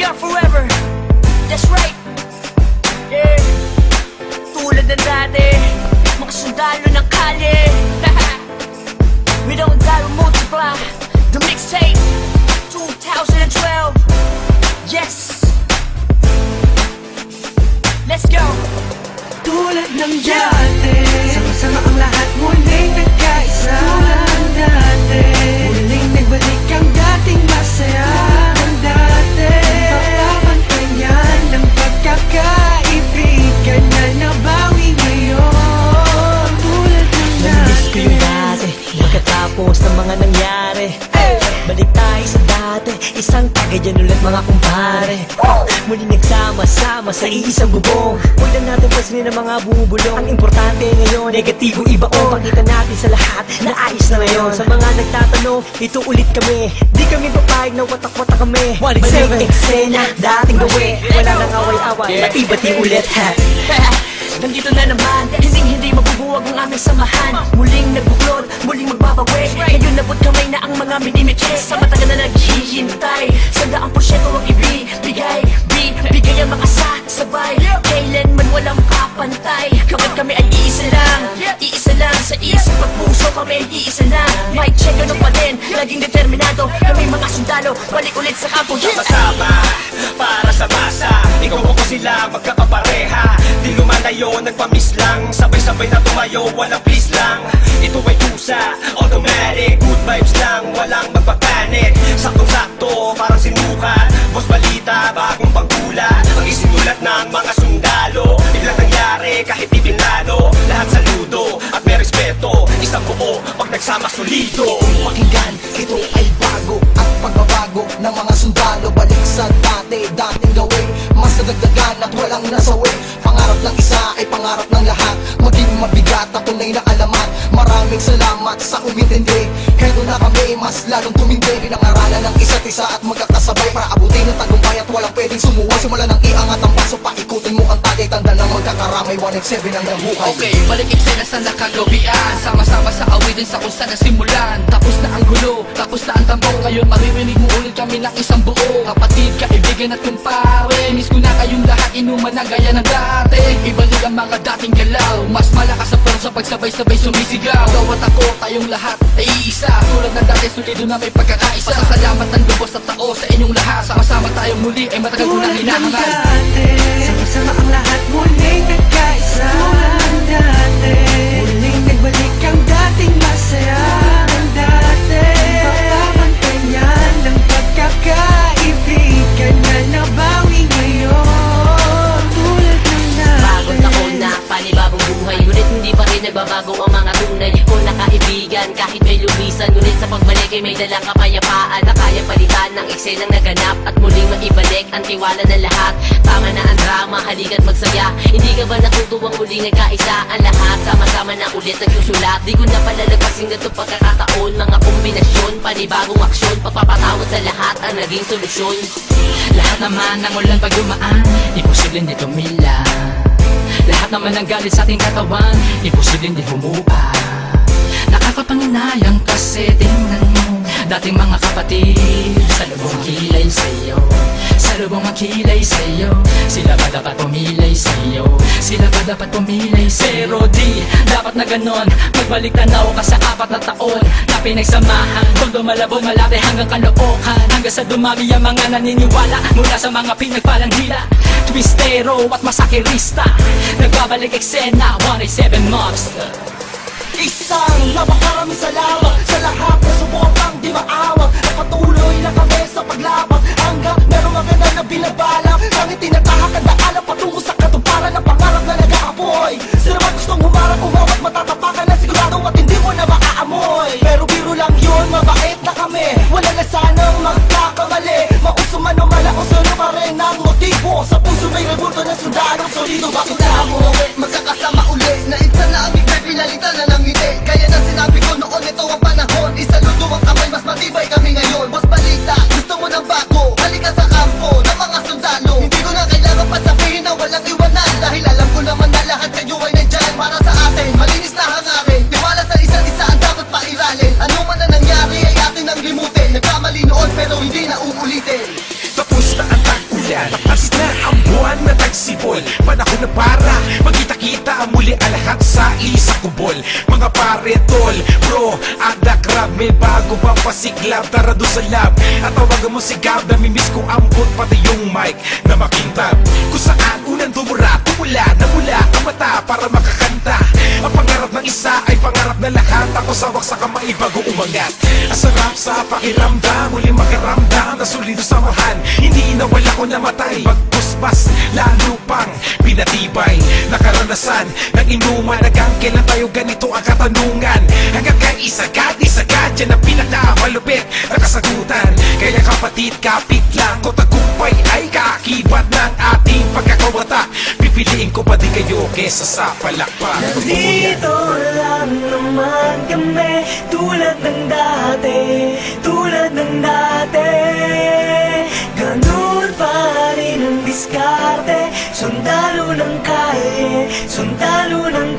We are forever. That's right. Yeah. Tulad ng dati, mga sundalo ng kalye. We don't die, we multiply. The mixtape 2012. Yes. Let's go. Tulad ng dati, sama-sama ang lahat muling nagkaisa. Tulad ng dati, muling nagbalik ang dating masaya ng dati. Pagpapantayan ng pagkakaibigan na nabawi ngayon. Tulad ng dati. Namiss ko yung dati, pagkatapos ng mga nangyari. Balik tayo sa dati, isang tagayan ulit mga kumpare. Muli nagsama-sama sa iisang bubong. Huwag na natin pansinin ang mga bumubulong. Ang importante ngayon, negatibo ibaon. Pakita natin sa lahat na ayos na ngayon. Sa mga nagtatanong, ito ulit kami. Di kami papayag na watak-watak kami. Balik eksena, dating gawi. Wala nang away-away, bati-bati ulit ha. Nandito na naman, hindi mabubuwag ang aming samahan. Muling nagbuklod, muling magbabawi. Ngayon nabot kamay na ang mga minimiche. Sa matagal na naghihintay, 100% ang ibibigay. Bigay ang mga sabay, kailanman walang kapantay. Kapag kami ay iisa lang sa isip at puso kami ay iisa lang. Mic check, ano pa din, laging determinado. Kami mga sundalo, balik ulit sa kampo. Sama-sama, para sa masa. Ikaw ako sila, magkakapareha. Di lumalayo, nagpamiss lang. Sabay-sabay na tumayo, walang please lang. Ito ay kusa, automatic. Good vibes lang, walang magpapanik. Saktong-sakto, parang sinukat. Boss balita, bagong pagkula. Ang isinulat ng mga sundalo. Biglang nangyari, kahit ibinado. Lahat saludo, at may respeto. Isang buo, pag nagsama solido. Pakinggan, ito ay bago. Ang pagbabago ng mga sundalo. Balik sa dating gawin. Mas nadagdagan at walang nasawi. Pangarap ng isa ay pangarap ng lahat. Maging mabigat at tunay na alamat. Maraming salamat sa umintindi. Heto na kami, mas lalong tumindi. Pinangaralan ng isa't isa at magkakasabay para abutin ang tagumpay at walang pwedeng sumuway. Simula ng iangat ang paso, paikutin mo ang tagay. Tanda ng magkakaramay, 187 ang nabuhay. Okay, balik eksena sa nakagawian. Sama-sama sa awitin sa kung saan nasimulan. Tapos na ang gulo, tapos na ang tambong. Ngayon maririnig mo ulit kami ng isang buo. Kapatid, kaibigan at kumpare. Miss ko na kayong lahat, inuman na gaya ng dati. Ibalik ang mga dating galaw. Mas malakas sa sa pagsabay-sabay sumisigaw. Gawat ako, tayong lahat ay iisa. Tulad ng dati, solido na may pagkakaisa. Pasasalamat ng lubos at tao sa inyong lahat. Sama-sama tayong muli ay matagal ko nang hinahangal. Sama-sama ang lahat muling nagkaisa. Tulad ng dati, muling nagbalik ang dating masaya ng dati. Pagpapantayan ng pagkakaibigan na nabawi ngayon. Tulad ng dati. Bagong taon na, panibagong buhay. Ngunit hindi pa rin nagbabago ang mga tunay ko na kaibigan. Kahit may lumisan, ngunit sa pagbalik ay may dalang kapayapaan na kaya palitan ng eksenang naganap at muling maibalik ang tiwala ng lahat. Tama na ang drama, halika't magsaya. Hindi ka ba natutuwang muling nagkaisa ang lahat? Sama-sama na ulit nagsusulat. Di ko na palalagpasin na itong pagkakataon. Mga kombinasyon, panibagong aksyon. Pagpapatawad sa lahat ang naging solusyon. Lahat naman ng ulan pag dumaan, imposibleng di tumila. Lahat naman ng galit sa ating katawan, imposibleng di humupa. Nakakapanginayang kasi tingnan mo dating mga kapatid, sa lubong kilay sa'yo, sa lubong makilay sa'yo. Sila ba dapat pumilay sa'yo? Sila ba dapat pumilay sa'yo? Pero di dapat na ganon, magbalik tanaw ka sa 4 na taon na pinagsamahan. Kung dumalabog malaki hanggang Caloocan, hanggang sa dumami ang mga naniniwala mula sa mga pinagpalang dila, twistero at masakirista. Nagbabalik eksena, 187 Monster. Isang napakaraming salamat sa lahat na suportang di maawag. Napatuloy na kami sa paglabag hanggang merong maganda na binabalak. Kami tinatahak ang daanan patungo sa katuparan ng pangarap na nag-aapoy. Sino man gustong humarap, umawat, matatapakan na sigurado at hindi mo na maaamoy. Pero biro lang yun, mabait na kami. Wala na sanang magkakamali. Mauso man o malauso na pa rin ang motibo. Sa puso may rebulto na sundalo. Solido bakit na mo magkakasama uli na isa na aming may pinalitan na ng ngiti. Kaya na sinabi ko noon, ito ang panahon. Isaludo ang kamay, mas matibay kami ngayon. Boss balita, gusto mo ng bago, halika sa kampo ng mga sundalo. Hindi ko na kailangan pa sabihin na walang iwanan, dahil alam ko naman na lahat kayo ay nandyan para sa atin. Malinis na hangarin, tiwala sa isa't isa ang dapat pairalin. Ano man na nangyari ay atin ang limutin. Nagkamali noon pero hindi na uulitin. Tapos na ang tagpo ulan. Tapas na ang buwan na tagsibol, panahon na para magkita-kita muli ang lahat sa isang kubol. Mga pare, tol, bro, at the crowd, may bago bang pasiklab? Tara doon sa lab at tawagan mo si Gab. Namimiss ko ambot pati yung mic na makintab. Kung saan unang tumula ang mata para makakanta. Ang pangarap ng isa ay pangarap na lahat. Ako sawak sa kamay bago umangat. Ang sarap sa pakiramdam, muli makaramdam na solido samahan. Hindi nawala ko namatay, pagpuspas lalo pang pinatibay. Nakaranasan ng inuman, hanggang kailan tayo ganito ang katanungan. Hanggang kay isagad yan ang pinakamalupit na kasagutan. Kaya kapatid, kapit lang ko, tagumpay ay kaakibat ng ating pagkakawata. Pipiliin ko pa di kayo kesa sa palakpak. Nandito lang naman kami, tulad ng dati, tulad ng dati. Ganun pa rin ang diskarte, sundalo ng kalye, sundalo ng